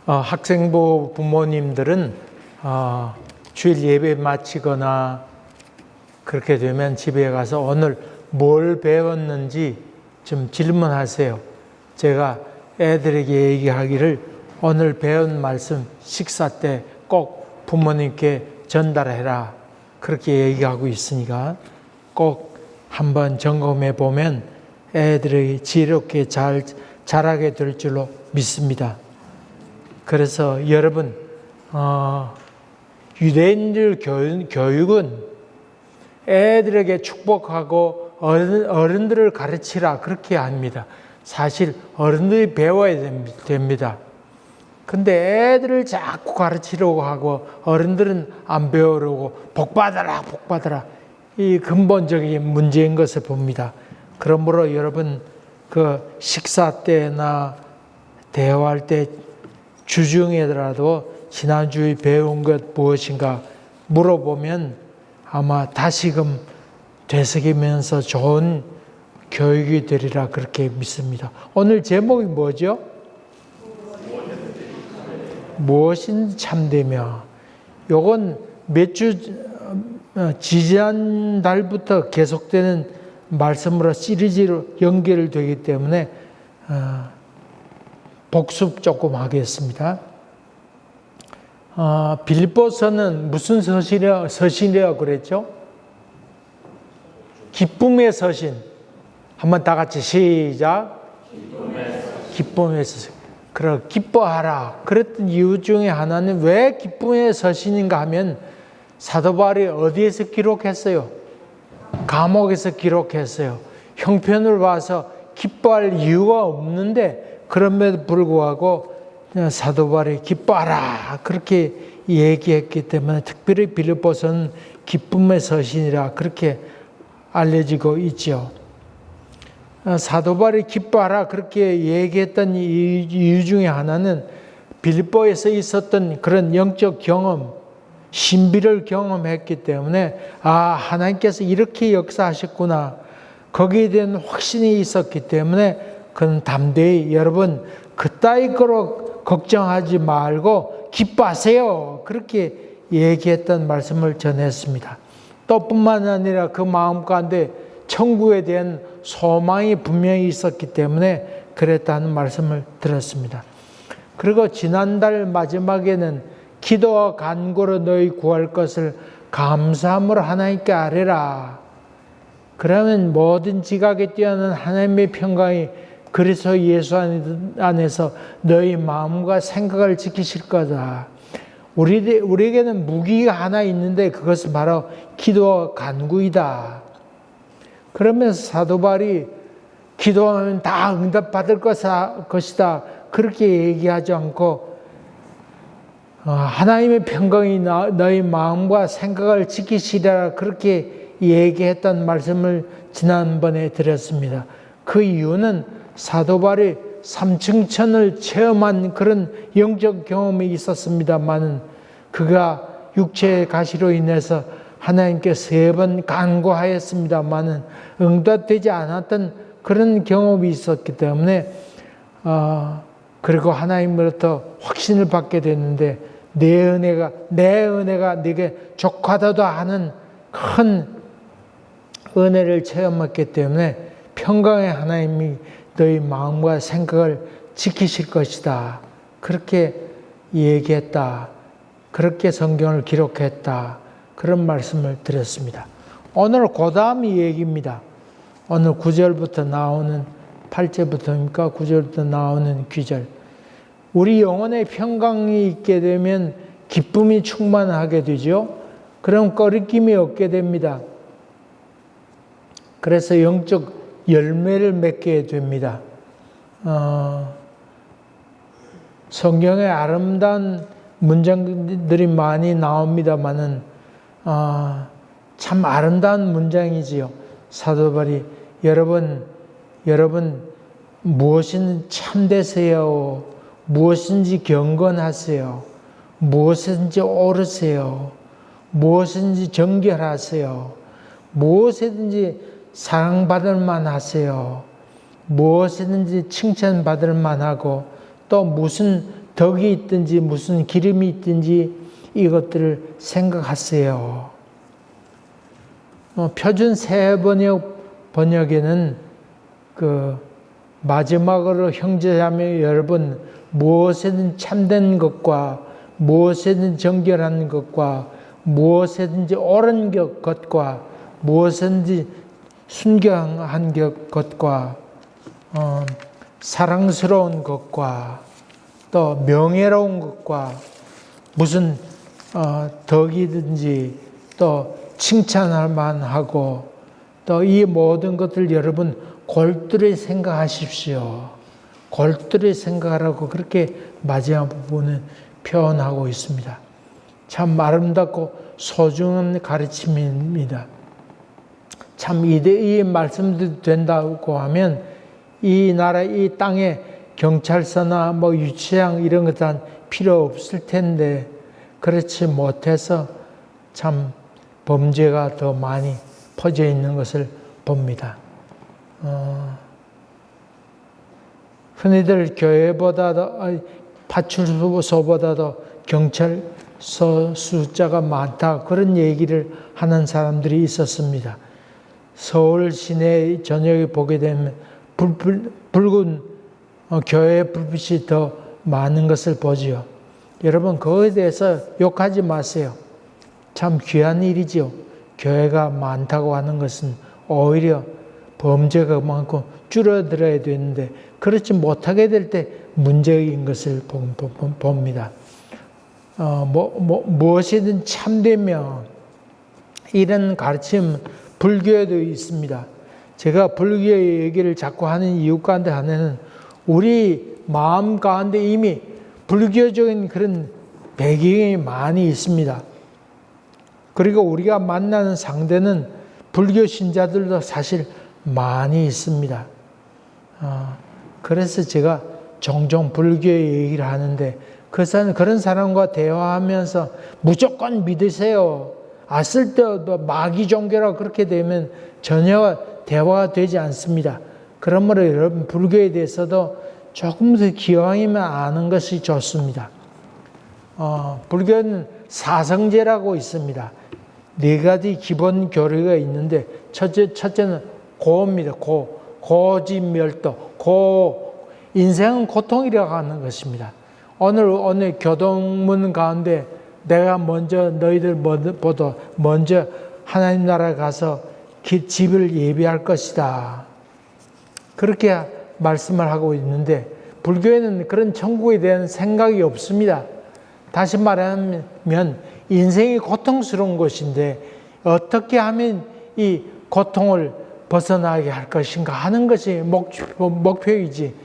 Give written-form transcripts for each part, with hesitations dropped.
학생부 부모님들은 주일 예배 마치거나 그렇게 되면 집에 가서 오늘 뭘 배웠는지 좀 질문하세요. 제가 애들에게 얘기하기를 오늘 배운 말씀 식사 때 꼭 부모님께 전달해라. 그렇게 얘기하고 있으니까 꼭 한번 점검해 보면 애들이 지혜롭게 잘 자라게 될 줄로 믿습니다. 그래서 여러분, 유대인들 교육은 애들에게 축복하고 어른들을 가르치라 그렇게 합니다. 사실 어른들이 배워야 됩니다. 근데 애들을 자꾸 가르치려고 하고 어른들은 안 배우려고 복받아라 이 근본적인 문제인 것을 봅니다. 그러므로 여러분 그 식사 때나 대화할 때 주중에라도 지난주에 배운 것 무엇인가 물어보면 아마 다시금 되새기면서 좋은 교육이 되리라 그렇게 믿습니다. 오늘 제목이 뭐죠? 무엇인지 참되며. 요건 몇 주 지지난달부터 계속되는 말씀으로 시리즈로 연결되기 때문에 복습 조금 하겠습니다. 빌립보서는 무슨 서신이라고 그랬죠? 기쁨의 서신. 한번 다 같이 시작. 기쁨의 서신. 그래 기뻐하라. 그랬던 이유 중에 하나는 왜 기쁨의 서신인가 하면 사도 바울이 어디에서 기록했어요? 감옥에서 기록했어요. 형편을 봐서 기뻐할 이유가 없는데 그럼에도 불구하고 사도 바울이 기뻐하라 그렇게 얘기했기 때문에 특별히 빌립보서는 기쁨의 서신이라 그렇게 알려지고 있죠. 사도 바울이 기뻐하라 그렇게 얘기했던 이유 중에 하나는 빌립보에서 있었던 그런 영적 경험, 신비를 경험했기 때문에 하나님께서 이렇게 역사하셨구나. 거기에 대한 확신이 있었기 때문에 그는 담대히 여러분 그따위 거로 걱정하지 말고 기뻐하세요. 그렇게 얘기했던 말씀을 전했습니다. 또 뿐만 아니라 그 마음 가운데 천국에 대한 소망이 분명히 있었기 때문에 그랬다는 말씀을 들었습니다. 그리고 지난달 마지막에는 기도와 간구로 너희 구할 것을 감사함으로 하나님께 아뢰라. 그러면 모든 지각에 뛰어난 하나님의 평강이 그리스도 예수 안에서 너희 마음과 생각을 지키실 거다. 우리에게는 무기가 하나 있는데 그것은 바로 기도와 간구이다. 그러면서 사도 바울이 기도하면 다 응답받을 것이다. 그렇게 얘기하지 않고 하나님의 평강이 너희 마음과 생각을 지키시리라 그렇게 얘기했던 말씀을 지난번에 드렸습니다. 그 이유는 사도 바울이 삼층천을 체험한 그런 영적 경험이 있었습니다만은 그가 육체의 가시로 인해서 하나님께 3번 간구하였습니다만은 응답되지 않았던 그런 경험이 있었기 때문에 그리고 하나님으로부터 확신을 받게 됐는데 내 은혜가 네게 족하다도 하는 큰 은혜를 체험했기 때문에 평강의 하나님이 너희 마음과 생각을 지키실 것이다. 그렇게 얘기했다. 그렇게 성경을 기록했다. 그런 말씀을 드렸습니다. 오늘 그 다음 얘기입니다. 오늘 9절부터 나오는 8절부터니까 9절부터 나오는 귀절. 우리 영혼의 평강이 있게 되면 기쁨이 충만하게 되죠. 그럼 꺼리낌이 없게 됩니다. 그래서 영적 열매를 맺게 됩니다. 성경에 아름다운 문장들이 많이 나옵니다만은 참 아름다운 문장이지요. 사도 바울이 여러분 무엇이든 참되세요. 무엇인지 경건하세요. 무엇인지 옳으세요. 무엇인지 정결하세요. 무엇이든지 사랑받을 만하세요. 무엇이든지 칭찬받을 만하고 또 무슨 덕이 있든지 무슨 기름이 있든지 이것들을 생각하세요. 표준 새 번역에는 그 마지막으로 형제자매 여러분, 무엇에든 참된 것과 무엇에든 정결한 것과 무엇에든지 옳은 것과 무엇이든지 순경한 것과 사랑스러운 것과 또 명예로운 것과 무슨 덕이든지 또 칭찬할 만하고 또 이 모든 것들 여러분 골똘히 생각하십시오. 골똘히 생각하라고 그렇게 마지막 부분은 표현하고 있습니다. 참 아름답고 소중한 가르침입니다. 참 이 말씀도 된다고 하면 이 나라 이 땅에 경찰서나 뭐 유치장 이런 것은 필요 없을 텐데 그렇지 못해서 참 범죄가 더 많이 퍼져 있는 것을 봅니다. 흔히들 교회보다도 파출소보다도 경찰서 숫자가 많다 그런 얘기를 하는 사람들이 있었습니다. 서울 시내 저녁에 보게 되면 붉은 교회 불빛이 더 많은 것을 보지요. 여러분 그거에 대해서 욕하지 마세요. 참 귀한 일이지요. 교회가 많다고 하는 것은 오히려 범죄가 많고 줄어들어야 되는데 그렇지 못하게 될 때 문제인 것을 봅니다. 무엇이든 참되며 이런 가르침 불교에도 있습니다. 제가 불교의 얘기를 자꾸 하는 이유 가운데 하나는 우리 마음 가운데 이미 불교적인 그런 배경이 많이 있습니다. 그리고 우리가 만나는 상대는 불교 신자들도 사실 많이 있습니다. 그래서 제가 종종 불교의 얘기를 하는데 그런 사람과 대화하면서 무조건 믿으세요. 쓸데없는 마귀 종교라고 그렇게 되면 전혀 대화가 되지 않습니다. 그러므로 여러분 불교에 대해서도 조금 더 기왕이면 아는 것이 좋습니다. 불교는 사성제라고 있습니다. 4가지 기본 교리가 있는데 첫째는 고입니다. 고지멸도. 인생은 고통이라고 하는 것입니다. 오늘 교동문 가운데 내가 너희들보다 먼저 하나님 나라에 가서 집을 예비할 것이다. 그렇게 말씀을 하고 있는데 불교에는 그런 천국에 대한 생각이 없습니다. 다시 말하면 인생이 고통스러운 것인데 어떻게 하면 이 고통을 벗어나게 할 것인가 하는 것이 목표이지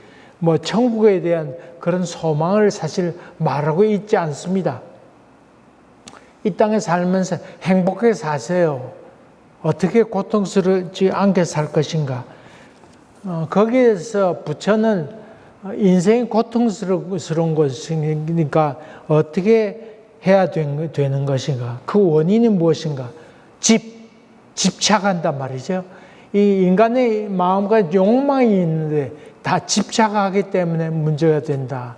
천국에 대한 그런 소망을 사실 말하고 있지 않습니다. 이 땅에 살면서 행복하게 사세요. 어떻게 고통스럽지 않게 살 것인가. 거기에서 부처는 인생이 고통스러운 것이니까 어떻게 해야 되는 것인가. 그 원인이 무엇인가. 집착한단 말이죠. 이 인간의 마음과 욕망이 있는데 다 집착하기 때문에 문제가 된다.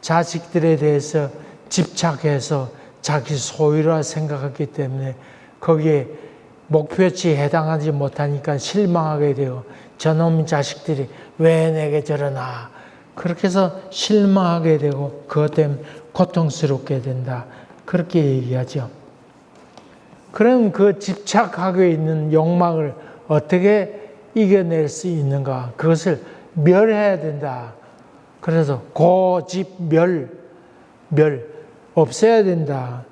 자식들에 대해서 집착해서 자기 소유라 생각하기 때문에 거기에 목표치에 해당하지 못하니까 실망하게 되고 저놈 자식들이 왜 내게 저러나 그렇게 해서 실망하게 되고 그것 때문에 고통스럽게 된다. 그렇게 얘기하죠. 그럼 그 집착하고 있는 욕망을 어떻게 이겨낼 수 있는가? 그것을 멸해야 된다. 그래서 고집멸 없애야 된다.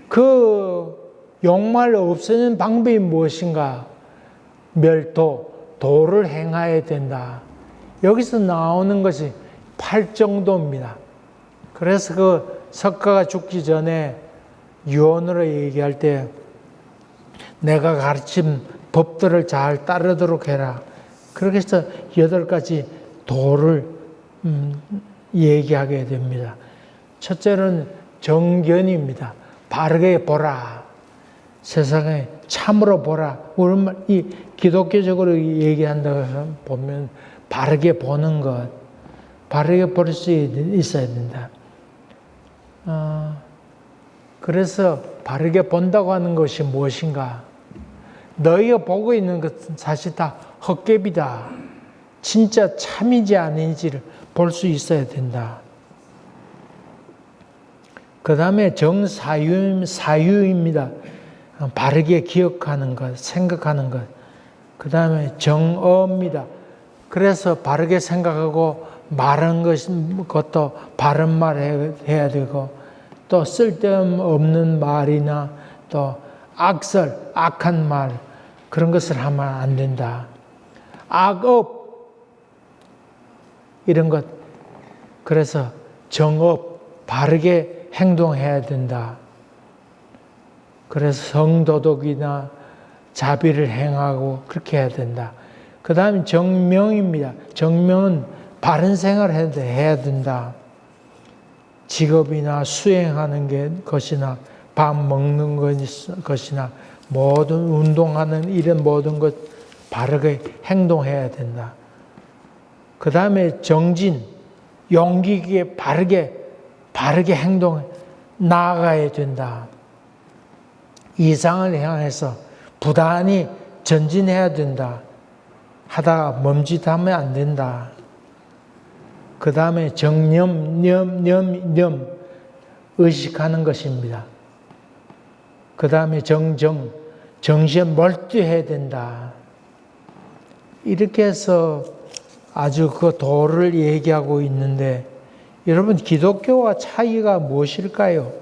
그 욕망을 없애는 방법이 무엇인가? 도를 행해야 된다. 여기서 나오는 것이 팔정도입니다. 그래서 그 석가가 죽기 전에 유언으로 얘기할 때 내가 가르친 법들을 잘 따르도록 해라. 그렇게 해서 8가지 도를 얘기하게 됩니다. 첫째는 정견입니다. 바르게 보라. 세상에 참으로 보라. 우리말 이 기독교적으로 얘기한다고 보면 바르게 보는 것, 바르게 볼 수 있어야 된다. 그래서 바르게 본다고 하는 것이 무엇인가? 너희가 보고 있는 것은 사실 다 헛개비다. 진짜 참인지 아닌지를 볼 수 있어야 된다. 그 다음에 사유입니다. 바르게 기억하는 것, 생각하는 것. 그 다음에 정어입니다. 그래서 바르게 생각하고 말하는 것도 바른 말 해야 되고, 또 쓸데없는 말이나 또 악한 말, 그런 것을 하면 안 된다. 악업, 이런 것. 그래서 정업, 바르게 행동해야 된다. 그래서 성도덕이나 자비를 행하고 그렇게 해야 된다. 그 다음에 정명입니다. 정명은 바른 생활을 해야 된다. 직업이나 수행하는 것이나 밥 먹는 것이나 모든 운동하는 이런 모든 것 바르게 행동해야 된다. 그 다음에 정진, 용기 있게 바르게 행동 나아가야 된다. 이상을 향해서 부단히 전진해야 된다. 하다가 멈칫하면 안 된다. 그 다음에 정념, 의식하는 것입니다. 그 다음에 정시에 몰두해야 된다. 이렇게 해서 아주 그 도를 얘기하고 있는데, 여러분 기독교와 차이가 무엇일까요?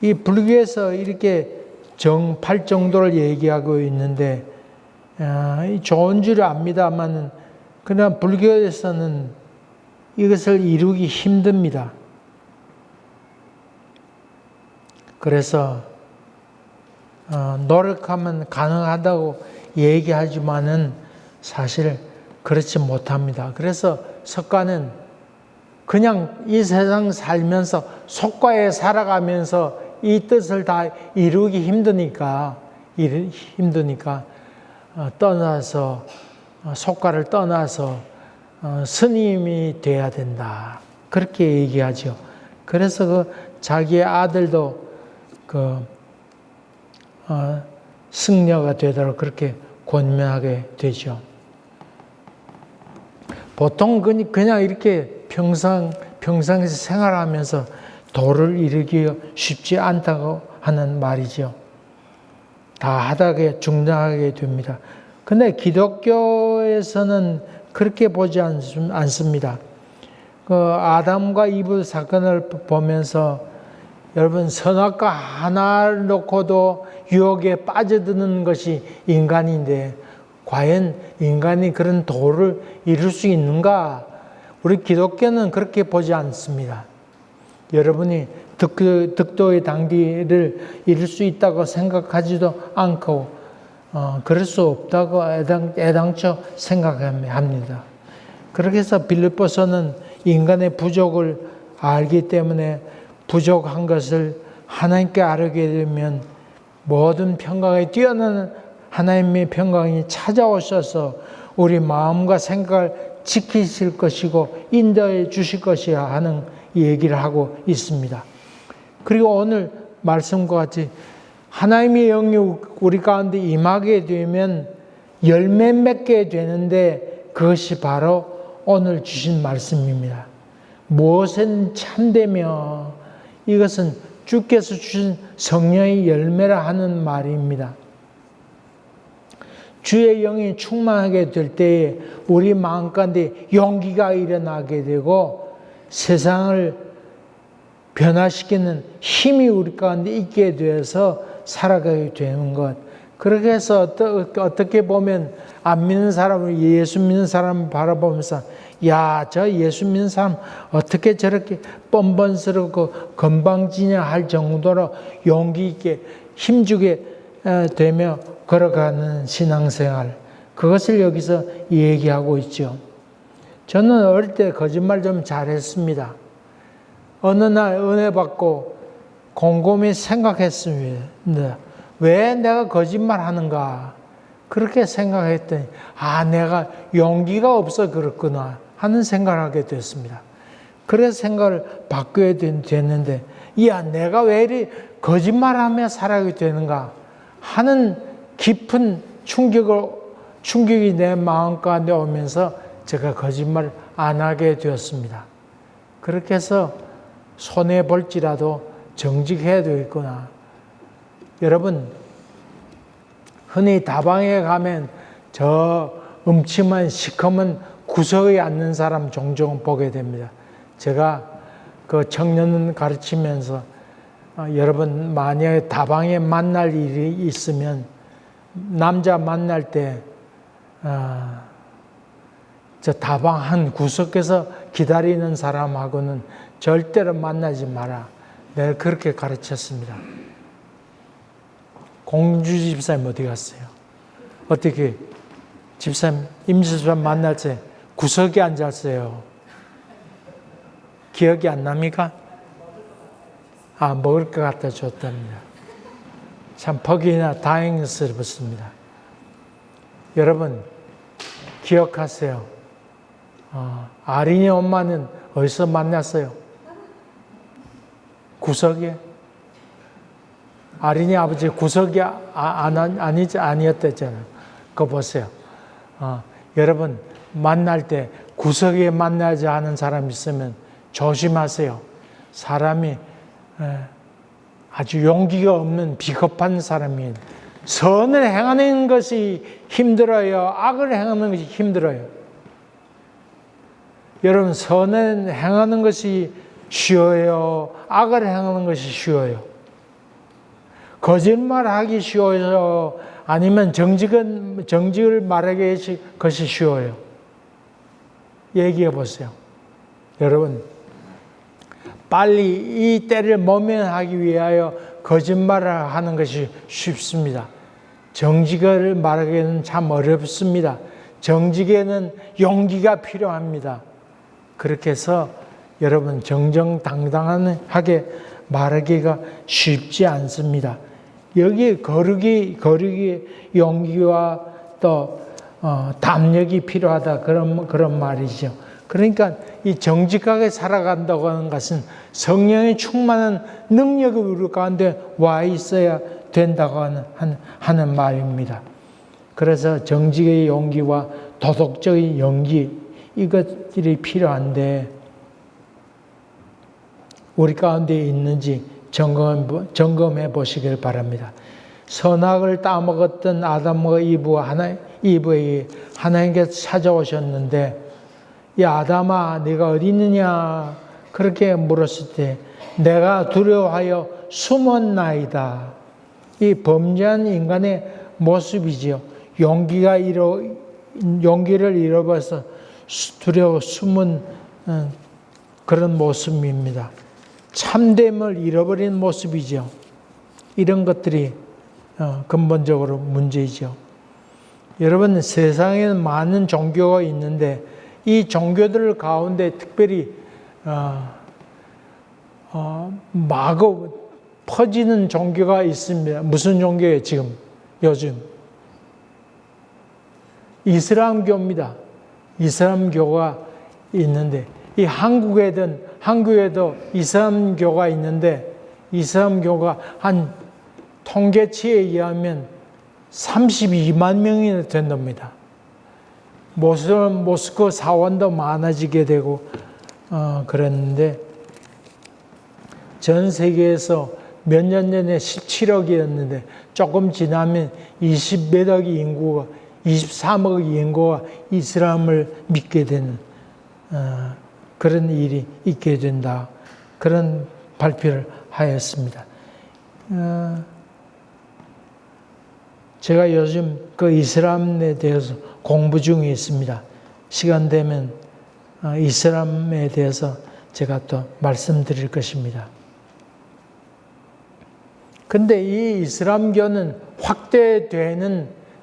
이 불교에서 이렇게 팔정도를 얘기하고 있는데, 좋은 줄 압니다만, 그러나 불교에서는 이것을 이루기 힘듭니다. 그래서 노력하면 가능하다고 얘기하지만은 사실 그렇지 못합니다. 그래서 석가는 그냥 이 세상 살면서 속과에 살아가면서 이 뜻을 다 이루기 힘드니까 떠나서 속과를 떠나서 스님이 돼야 된다. 그렇게 얘기하죠. 그래서 자기의 아들도 승려가 되도록 그렇게 권면하게 되죠. 보통 그냥 이렇게 평상에서 생활하면서 도를 이루기 쉽지 않다고 하는 말이죠. 다 하다가 중단하게 됩니다. 근데 기독교에서는 그렇게 보지 않습니다. 아담과 이브 사건을 보면서 여러분, 선악과 하나를 놓고도 유혹에 빠져드는 것이 인간인데 과연 인간이 그런 도를 이룰 수 있는가? 우리 기독교는 그렇게 보지 않습니다. 여러분이 득도의 단계를 이룰 수 있다고 생각하지도 않고 그럴 수 없다고 애당초 생각합니다. 그렇게 해서 빌립보서는 인간의 부족을 알기 때문에 부족한 것을 하나님께 아뢰게 되면 모든 평강에 뛰어난 하나님의 평강이 찾아오셔서 우리 마음과 생각을 지키실 것이고 인도해 주실 것이야 하는 얘기를 하고 있습니다. 그리고 오늘 말씀과 같이 하나님의 영이 우리 가운데 임하게 되면 열매 맺게 되는데 그것이 바로 오늘 주신 말씀입니다. 무엇은 참되며 이것은 주께서 주신 성령의 열매라 하는 말입니다. 주의 영이 충만하게 될 때에 우리 마음 가운데 용기가 일어나게 되고 세상을 변화시키는 힘이 우리 가운데 있게 되어서 살아가게 되는 것. 그렇게 해서 어떻게 보면 안 믿는 사람을 예수 믿는 사람을 바라보면서 야, 저 예수 믿는 사람 어떻게 저렇게 뻔뻔스럽고 건방지냐 할 정도로 용기 있게 힘주게 되며 걸어가는 신앙생활, 그것을 여기서 얘기하고 있죠. 저는 어릴 때 거짓말 좀 잘했습니다. 어느 날 은혜 받고 곰곰이 생각했습니다. 왜 내가 거짓말 하는가? 그렇게 생각했더니 내가 용기가 없어 그렇구나 하는 생각을 하게 됐습니다. 그래서 생각을 바꿔야 되는데, 야, 내가 왜 이리 거짓말하며 살아야 되는가 하는 깊은 충격이 내 마음 가운데 오면서 제가 거짓말 안 하게 되었습니다. 그렇게 해서 손해볼지라도 정직해야 되겠구나. 여러분, 흔히 다방에 가면 저 음침한 시커먼 구석에 앉는 사람 종종 보게 됩니다. 제가 그 청년 가르치면서 여러분 만약에 다방에 만날 일이 있으면 남자 만날 때 저 다방 한 구석에서 기다리는 사람하고는 절대로 만나지 마라. 내가 그렇게 가르쳤습니다. 공주 집사님 어디 갔어요? 어떻게 집사님, 임집사님 만날 때 구석에 앉았어요. 기억이 안 납니까? 먹을 것 갖다 줬답니다. 참 보기나 다행스럽습니다. 여러분, 기억하세요. 아린이 엄마는 어디서 만났어요? 구석에? 아린이 아버지 구석이 아니었댔잖아요. 그거 보세요. 여러분, 만날 때 구석에 만나지 않은 사람 있으면 조심하세요. 사람이 아주 용기가 없는 비겁한 사람이에요. 선을 행하는 것이 힘들어요. 악을 행하는 것이 힘들어요. 여러분, 선을 행하는 것이 쉬워요. 악을 행하는 것이 쉬워요. 거짓말하기 쉬워요. 아니면 정직을 말하기 것이 쉬워요. 얘기해 보세요. 여러분, 빨리 이 때를 모면하기 위하여 거짓말을 하는 것이 쉽습니다. 정직을 말하기는 참 어렵습니다. 정직에는 용기가 필요합니다. 그렇게 해서 여러분 정정당당하게 말하기가 쉽지 않습니다. 여기에 거룩이 용기와 또 담력이 필요하다 그런 말이죠. 그러니까 이 정직하게 살아간다고 하는 것은 성령의 충만한 능력이 우리 가운데 와 있어야 된다고 하는 말입니다. 그래서 정직의 용기와 도덕적인 용기 이것들이 필요한데 우리 가운데 있는지 점검해 보시길 바랍니다. 선악을 따먹었던 아담과 이브에게 하나님께서 찾아오셨는데 야 아담아 네가 어디 있느냐 그렇게 물었을 때 내가 두려워하여 숨었나이다. 이 범죄한 인간의 모습이지요. 용기를 잃어버려서 두려워 숨은 그런 모습입니다. 참됨을 잃어버린 모습이죠. 이런 것들이 근본적으로 문제이죠. 여러분 세상에는 많은 종교가 있는데 이 종교들 가운데 특별히 마구 퍼지는 종교가 있습니다. 무슨 종교예요 지금 요즘? 이슬람교입니다. 이슬람교가 있는데 이 한국에도 이슬람교가 있는데 이슬람교가 한 통계치에 의하면 32만 명이나 된답니다. 모스크 사원도 많아지게 되고 그랬는데 전 세계에서 몇 년 전에 17억이었는데 조금 지나면 20몇 억의 인구가 23억의 인구가 이슬람을 믿게 되는 그런 일이 있게 된다. 그런 발표를 하였습니다. 제가 요즘 그 이슬람에 대해서 공부 중에 있습니다. 시간 되면 이슬람에 대해서 제가 또 말씀드릴 것입니다. 근데 이 이슬람교는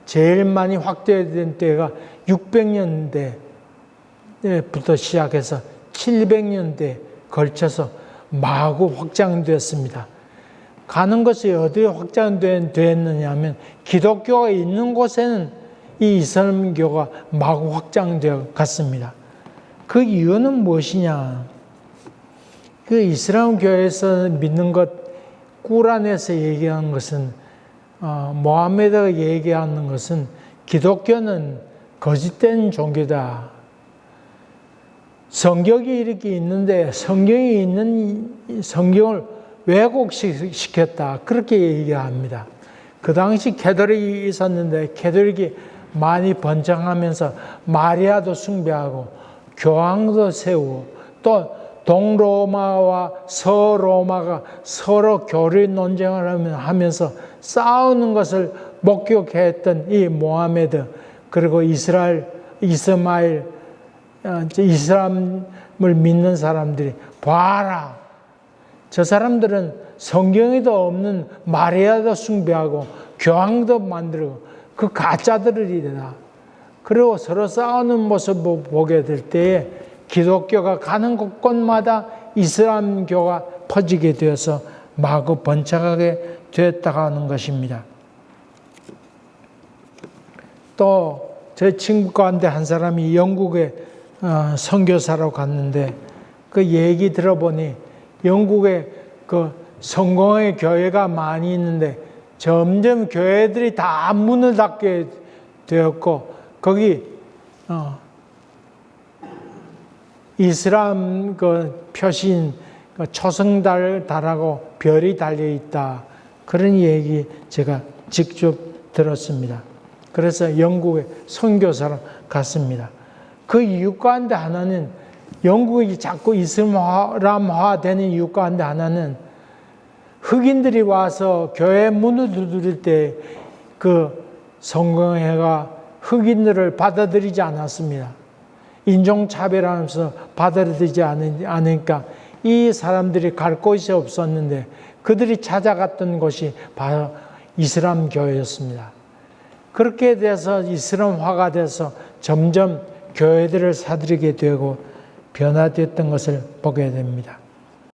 제일 많이 확대된 때가 600년대부터 시작해서 700년대 걸쳐서 마구 확장되었습니다. 가는 것이 어디에 확장되었느냐 하면 기독교가 있는 곳에는 이 이슬람교가 마구 확장되어 갔습니다. 그 이유는 무엇이냐? 그 이슬람 교회에서 믿는 것, 꾸란에서 얘기하는 것은, 모하메드가 얘기하는 것은 기독교는 거짓된 종교다. 성경이 이렇게 있는데 성경이 있는 성경을 왜곡시켰다. 그렇게 얘기합니다. 그 당시 캐톨릭이 있었는데 캐톨릭이 많이 번창하면서 마리아도 숭배하고 교황도 세우고 또 동로마와 서로마가 서로 교리 논쟁을 하면서 싸우는 것을 목격했던 이 모하메드, 그리고 이스lam을 믿는 사람들이 봐라, 저 사람들은 성경에도 없는 마리아도 숭배하고 교황도 만들고 그 가짜들이다. 그리고 서로 싸우는 모습을 보게 될 때에 기독교가 가는 곳곳마다 이슬람교가 퍼지게 되어서 마구 번창하게 되었다고 하는 것입니다. 또 제 친구 가운데 한 사람이 영국에 선교사로 갔는데 그 얘기 들어보니 영국에 그 성공의 교회가 많이 있는데 점점 교회들이 다 문을 닫게 되었고 거기 이슬람 그 표시인 그 초승달하고 별이 달려 있다. 그런 얘기 제가 직접 들었습니다. 그래서 영국에 선교사로 갔습니다. 그 이유 가운데 하나는 영국이 자꾸 이슬람화 되는 이유 가운데 하나는 흑인들이 와서 교회 문을 두드릴 때 그 성공회가 흑인들을 받아들이지 않았습니다. 인종차별하면서 받아들이지 않으니까 이 사람들이 갈 곳이 없었는데 그들이 찾아갔던 곳이 바로 이슬람 교회였습니다. 그렇게 돼서 이슬람화가 돼서 점점 교회들을 사들이게 되고 변화됐던 것을 보게 됩니다.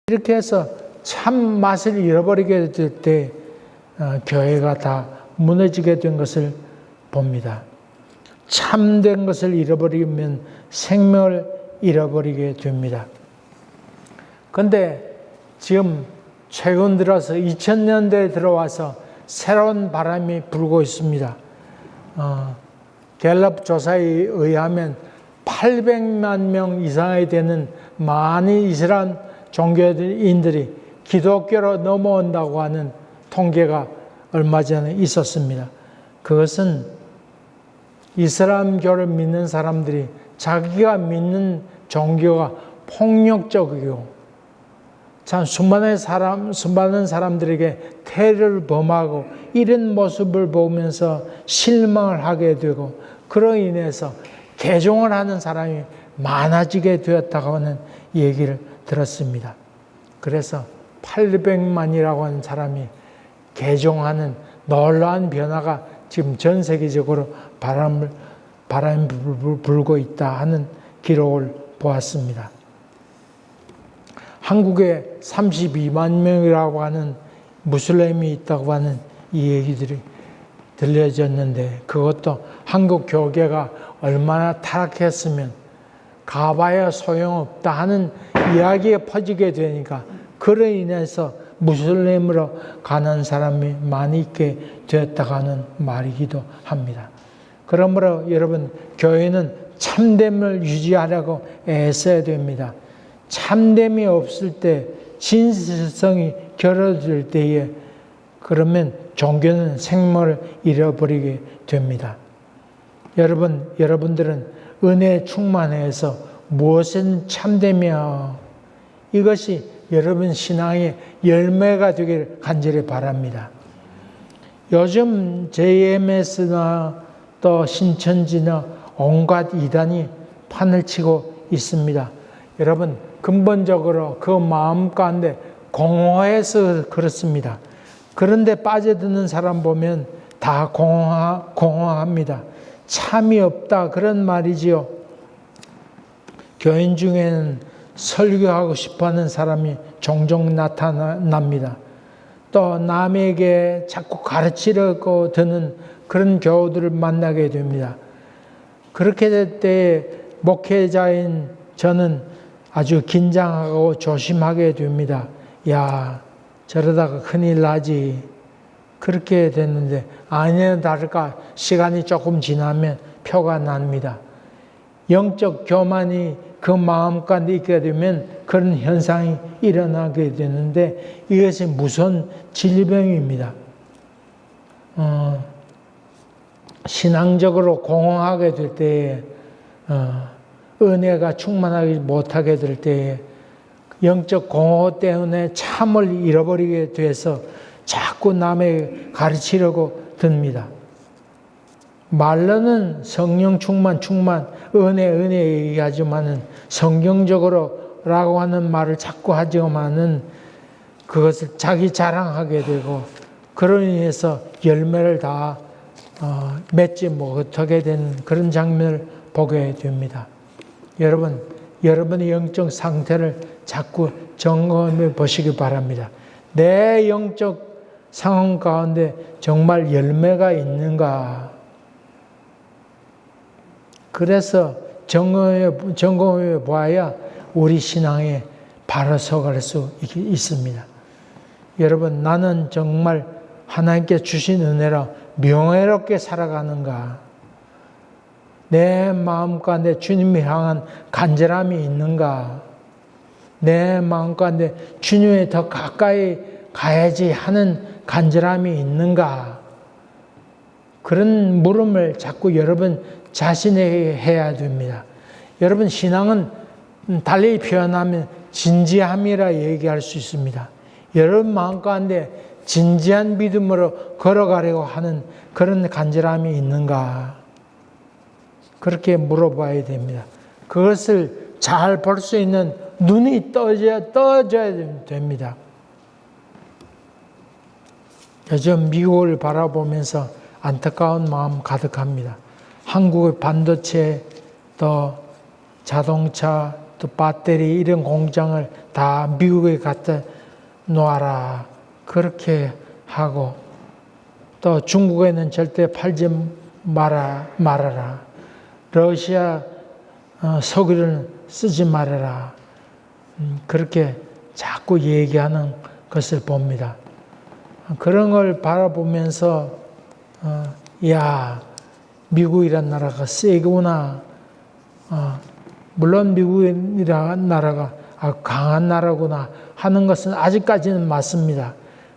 이렇게 해서 참 맛을 잃어버리게 될 때 교회가 다 무너지게 된 것을 봅니다. 참된 것을 잃어버리면 생명을 잃어버리게 됩니다. 그런데 지금 최근 들어서 2000년대에 들어와서 새로운 바람이 불고 있습니다. 갤럽 조사에 의하면 800만 명 이상이 되는 많은 이슬람 종교인들이 기독교로 넘어온다고 하는 통계가 얼마 전에 있었습니다. 그것은 이슬람교를 믿는 사람들이 자기가 믿는 종교가 폭력적이고 참 수많은 사람들에게 테러를 범하고 이런 모습을 보면서 실망을 하게 되고 그로 인해서 개종을 하는 사람이 많아지게 되었다고 하는 얘기를 들었습니다. 그래서 800만이라고 하는 사람이 개종하는 놀라운 변화가 지금 전 세계적으로 바람이 불고 있다 하는 기록을 보았습니다. 한국에 32만 명이라고 하는 무슬림이 있다고 하는 이 얘기들이 들려졌는데 그것도 한국 교계가 얼마나 타락했으면 가봐야 소용없다 하는 이야기가 퍼지게 되니까 그로 인해서 무슬림으로 가는 사람이 많이 있게 되었다고 하는 말이기도 합니다. 그러므로 여러분 교회는 참됨을 유지하려고 애써야 됩니다. 참됨이 없을 때 진실성이 결여될 때에 그러면 종교는 생명을 잃어버리게 됩니다. 여러분들은 은혜에 충만해서 무엇은 참되며 이것이 여러분 신앙의 열매가 되기를 간절히 바랍니다. 요즘 JMS나 또 신천지나 온갖 이단이 판을 치고 있습니다. 여러분 근본적으로 그 마음 가운데 공허해서 그렇습니다. 그런데 빠져드는 사람 보면 다 공허합니다. 참이 없다 그런 말이지요. 교인 중에는 설교하고 싶어하는 사람이 종종 나타납니다. 또 남에게 자꾸 가르치려고 드는 그런 교우들을 만나게 됩니다. 그렇게 될 때 목회자인 저는 아주 긴장하고 조심하게 됩니다. 야, 저러다가 큰일 나지. 그렇게 됐는데 아니나 다를까 시간이 조금 지나면 표가 납니다. 영적 교만이 그 마음 가운데 있게 되면 그런 현상이 일어나게 되는데 이것이 무서운 질병입니다. 신앙적으로 공허하게 될 때에 은혜가 충만하지 못하게 될 때에 영적 공허 때문에 참을 잃어버리게 돼서 자꾸 남에게 가르치려고 듭니다. 말로는 성령 충만, 은혜 얘기하지만은 성경적으로라고 하는 말을 자꾸 하지만은 그것을 자기 자랑하게 되고 그로 인해서 열매를 다 맺지 못하게 된 그런 장면을 보게 됩니다. 여러분, 여러분의 영적 상태를 자꾸 점검해 보시기 바랍니다. 내 영적 상황 가운데 정말 열매가 있는가? 그래서 점검해 봐야 우리 신앙에 바로 서갈 수 있습니다. 여러분, 나는 정말 하나님께 주신 은혜로 명예롭게 살아가는가? 내 마음 가운데 주님을 향한 간절함이 있는가? 내 마음 가운데 주님에 더 가까이 가야지 하는 간절함이 있는가? 그런 물음을 자꾸 여러분 자신에게 해야 됩니다. 여러분, 신앙은 달리 표현하면 진지함이라 얘기할 수 있습니다. 여러분 마음 가운데 진지한 믿음으로 걸어가려고 하는 그런 간절함이 있는가? 그렇게 물어봐야 됩니다. 그것을 잘 볼 수 있는 눈이 떠져야 됩니다. 요즘 미국을 바라보면서 안타까운 마음 가득합니다. 한국의 반도체, 또 자동차, 또 배터리 이런 공장을 다 미국에 갖다 놓아라. 그렇게 하고 또 중국에는 절대 팔지 말아라. 러시아 석유를 쓰지 말아라. 그렇게 자꾸 얘기하는 것을 봅니다. 그런 걸 바라보면서 야, 미국이란 나라가 세구나. 물론 미국이란 나라가 강한 나라구나 하는 것은 아직까지는 맞습니다.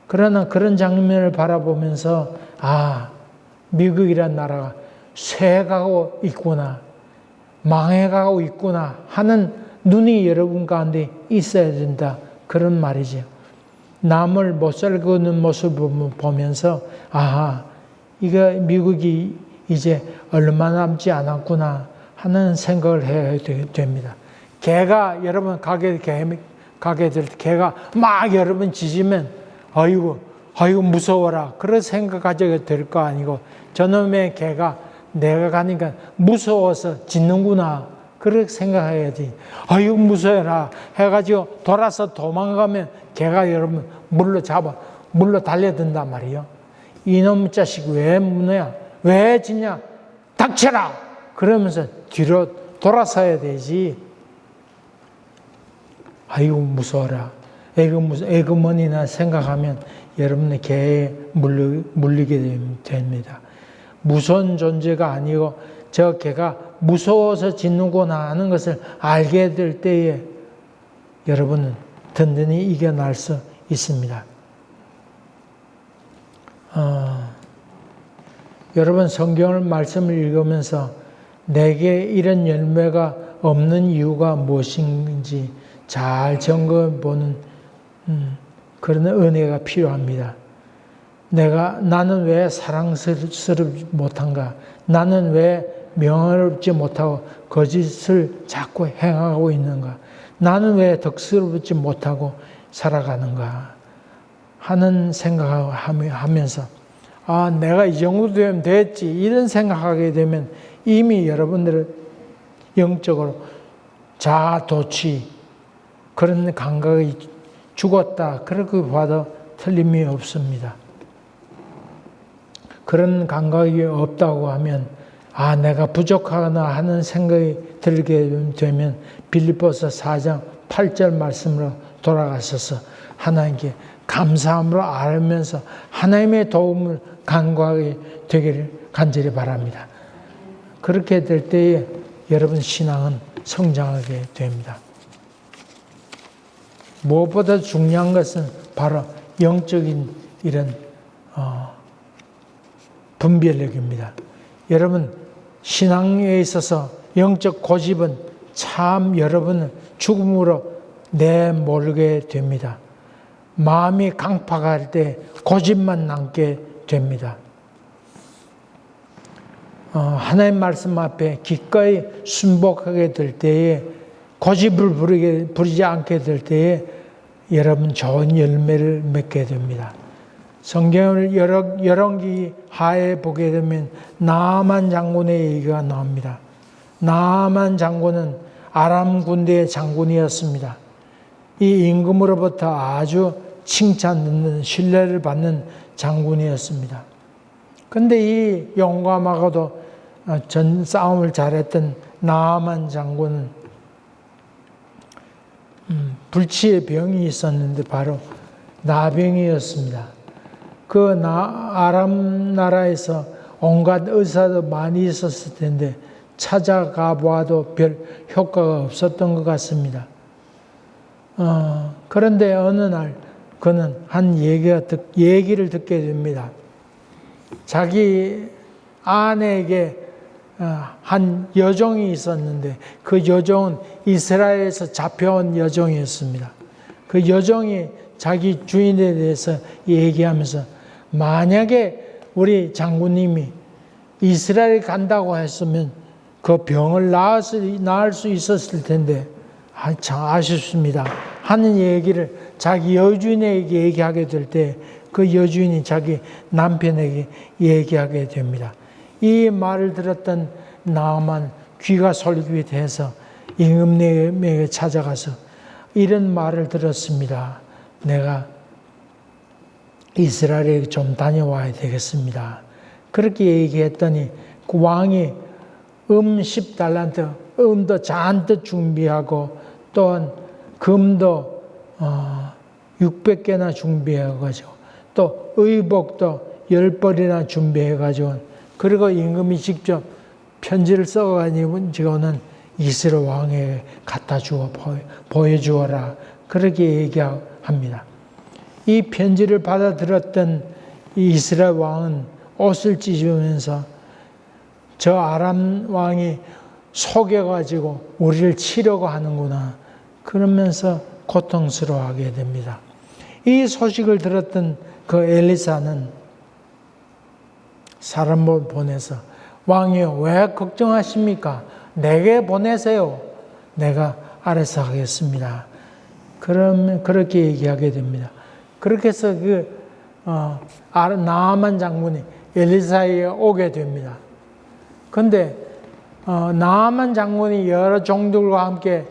그러나 그런 장면을 바라보면서 미국이란 나라가 쇠가고 있구나, 망해가고 있구나 하는 눈이 여러분 가운데 있어야 된다. 그런 말이죠. 남을 못 살고는 모습을 보면서 이거 미국이 이제 얼마 남지 않았구나 하는 생각을 해야 됩니다. 개가 여러분 가게 될 때 개가 막 여러분 짖으면 아이고 무서워라 그런 생각 가져야 될 거 아니고 저놈의 개가 내가 가니까 무서워서 짖는구나 그렇게 생각해야 돼. 아이고 무서워라 해가지고 돌아서 도망가면 개가 여러분 물로 달려든단 말이에요. 이놈 자식 왜 무너야? 왜 짖냐? 닥쳐라! 그러면서 뒤로 돌아서야 되지. 아이고 무서워라. 에그머니나 생각하면 여러분의 개에 물리게 됩니다. 무서운 존재가 아니고 저 개가 무서워서 짖는구나 하는 것을 알게 될 때에 여러분은 든든히 이겨낼 수 있습니다. 여러분 성경을 말씀을 읽으면서 내게 이런 열매가 없는 이유가 무엇인지 잘 점검해 보는 그런 은혜가 필요합니다. 나는 왜 사랑스럽지 못한가? 나는 왜 명예롭지 못하고 거짓을 자꾸 행하고 있는가? 나는 왜 덕스럽지 못하고 살아가는가? 하는 생각을 하면서 내가 이 정도 되면 됐지 이런 생각하게 되면 이미 여러분들은 영적으로 자아도취 그런 감각이 죽었다 그렇게 봐도 틀림이 없습니다. 그런 감각이 없다고 하면 내가 부족하구나 하는 생각이 들게 되면 빌립보서 4장 8절 말씀으로 돌아가셔서 하나님께 감사함으로 알면서 하나님의 도움을 간구하게 되기를 간절히 바랍니다. 그렇게 될 때에 여러분 신앙은 성장하게 됩니다. 무엇보다 중요한 것은 바로 영적인 이런 분별력입니다. 여러분 신앙에 있어서 영적 고집은 참 여러분은 죽음으로 내몰게 됩니다. 마음이 강팍할 때 고집만 남게 됩니다. 하나님 말씀 앞에 기꺼이 순복하게 될 때에 고집을 부리지 않게 될 때에 여러분 좋은 열매를 맺게 됩니다. 성경을 열왕기 하에 보게 되면 나아만 장군의 얘기가 나옵니다. 나아만 장군은 아람 군대의 장군이었습니다. 이 임금으로부터 아주 칭찬받는 신뢰를 받는 장군이었습니다. 그런데 이 용감하고도 전 싸움을 잘했던 나아만 장군은 불치의 병이 있었는데 바로 나병이었습니다. 그 아람 나라에서 온갖 의사도 많이 있었을 텐데 찾아가 보아도 별 효과가 없었던 것 같습니다. 그런데 어느 날 그는 한 얘기를 듣게 됩니다. 자기 아내에게 한 여종이 있었는데 그 여종은 이스라엘에서 잡혀온 여종이었습니다. 그 여종이 자기 주인에 대해서 얘기하면서 만약에 우리 장군님이 이스라엘 간다고 했으면 그 병을 나을 수 있었을 텐데 참 아쉽습니다 하는 얘기를 자기 여주인에게 얘기하게 될 때 그 여주인이 자기 남편에게 얘기하게 됩니다. 이 말을 들었던 나아만 귀가 솔깃해서 임금님에게 찾아가서 이런 말을 들었습니다. 내가 이스라엘에 좀 다녀와야 되겠습니다. 그렇게 얘기했더니 그 왕이 10달란트, 음도 잔뜩 준비하고 또한 금도 600개나 준비해가지고 또 의복도 10벌이나 준비해가지고 그리고 임금이 직접 편지를 써가지고는 이스라엘 왕에게 갖다 주어 보여주어라 그렇게 얘기합니다. 이 편지를 받아들였던 이 이스라엘 왕은 옷을 찢으면서 저 아람 왕이 속여가지고 우리를 치려고 하는구나 그러면서 고통스러워하게 됩니다. 이 소식을 들었던 그 엘리사는 사람을 보내서 왕이여 왜 걱정하십니까? 내게 보내세요. 내가 알아서 하겠습니다. 그러면 그렇게 얘기하게 됩니다. 그렇게 해서 나아만 장군이 엘리사에게 오게 됩니다. 그런데 나아만 장군이 여러 종들과 함께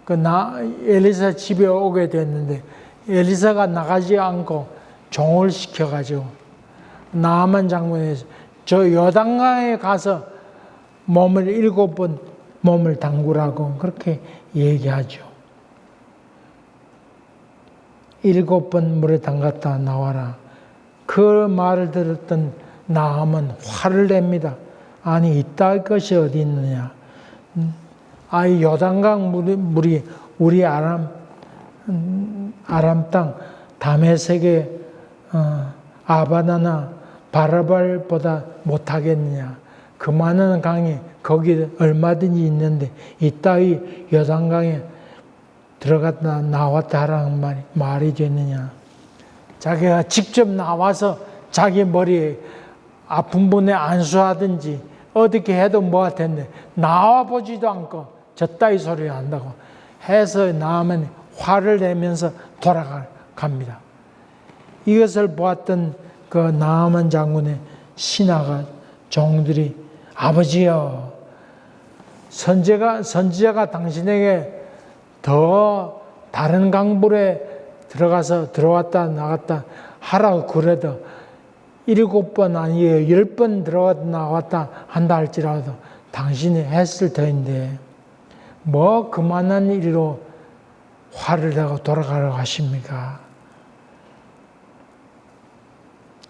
엘리사 집에 오게 됐는데 엘리사가 나가지 않고 종을 시켜가지고 나아만 장군이 저 요단강에 가서 몸을 7번 몸을 담그라고 그렇게 얘기하죠. 7번 물에 담갔다 나와라. 그 말을 들었던 나아만 화를 냅니다. 아니 이따위 것이 어디 있느냐. 이 요단강 물이 우리 아람 땅 다메섹의 아바나나 바라발보다 못하겠느냐. 그 많은 강이 거기 얼마든지 있는데 이따위 요단강에 들어갔다 나왔다 하라는 말이 되느냐. 자기가 직접 나와서 자기 머리에 아픈 분에 안수하든지 어떻게 해도 뭐할 텐데 나와보지도 않고 저따위 소리 한다고 해서 나오면 화를 내면서 돌아갑니다. 이것을 보았던 그 나아만 장군의 신하가 종들이 아버지여 선지자가 당신에게 더 다른 강불에 들어갔다 나갔다 하라고 그래도 7번 아니에요. 10번 들어갔다 나왔다 한다 할지라도 당신이 했을 터인데 뭐 그만한 일로 화를 내고 돌아가려고 하십니까?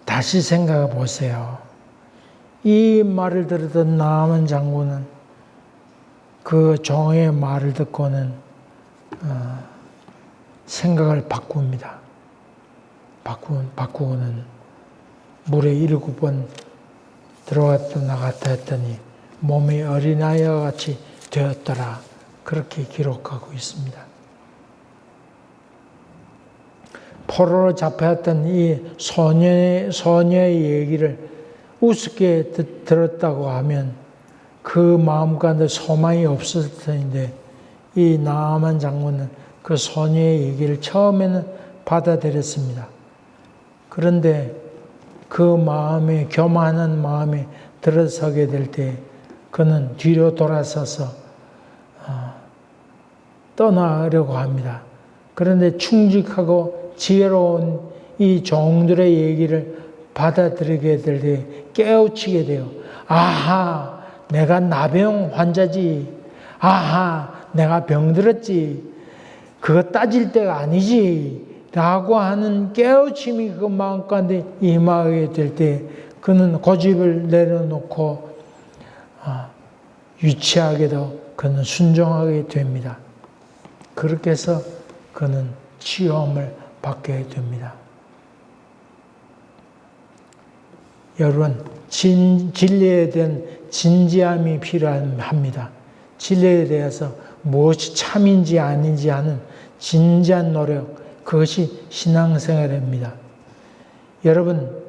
다시 생각해 보세요. 이 말을 들었던 나아만 장군은 그 종의 말을 듣고는 생각을 바꿉니다. 바꾸고는 물에 7번 들어갔다 나갔다 했더니 몸이 어린아이와 같이 되었더라. 그렇게 기록하고 있습니다. 포로로 잡혀왔던 이 소녀의 얘기를 우습게 들었다고 하면 그 마음 가운데 소망이 없었을 텐데 이 나아만 장군은 그 소녀의 얘기를 처음에는 받아들였습니다. 그런데 그 마음에 교만한 마음에 들어서게 될 때 그는 뒤로 돌아서서 떠나려고 합니다. 그런데 충직하고 지혜로운 이 종들의 얘기를 받아들이게 될 때 깨우치게 돼요. 아하, 내가 나병 환자지. 아하, 내가 병들었지. 그거 따질 때가 아니지. 라고 하는 깨우침이 그 마음 가운데 임하게 될 때 그는 고집을 내려놓고 유치하게도 그는 순종하게 됩니다. 그렇게 해서 그는 치유함을 받게 됩니다. 여러분, 진리에 대한 진지함이 필요합니다. 진리에 대해서 무엇이 참인지 아닌지 하는 진지한 노력, 그것이 신앙생활입니다. 여러분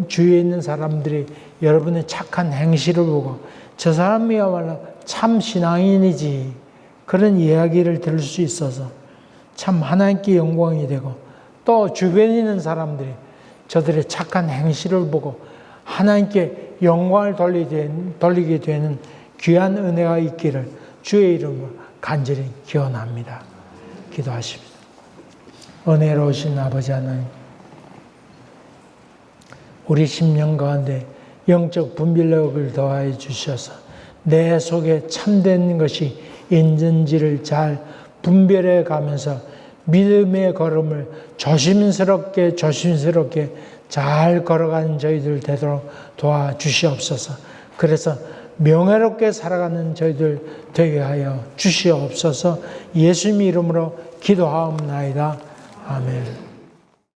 주위에 있는 사람들이 여러분의 착한 행실을 보고 저 사람이야말로 참 신앙인이지 그런 이야기를 들을 수 있어서 참 하나님께 영광이 되고 또 주변에 있는 사람들이 저들의 착한 행실을 보고 하나님께 영광을 돌리게 되는 귀한 은혜가 있기를 주의 이름으로 간절히 기원합니다. 기도하십시오. 은혜로우신 아버지 하나님, 우리 심령 가운데 영적 분별력을 더하여 주셔서 내 속에 참된 것이 있는지를 잘 분별해 가면서 믿음의 걸음을 조심스럽게 잘 걸어가는 저희들 되도록 도와주시옵소서. 그래서 명예롭게 살아가는 저희들 되게 하여 주시옵소서. 예수님 이름으로 기도하옵나이다. 아멘.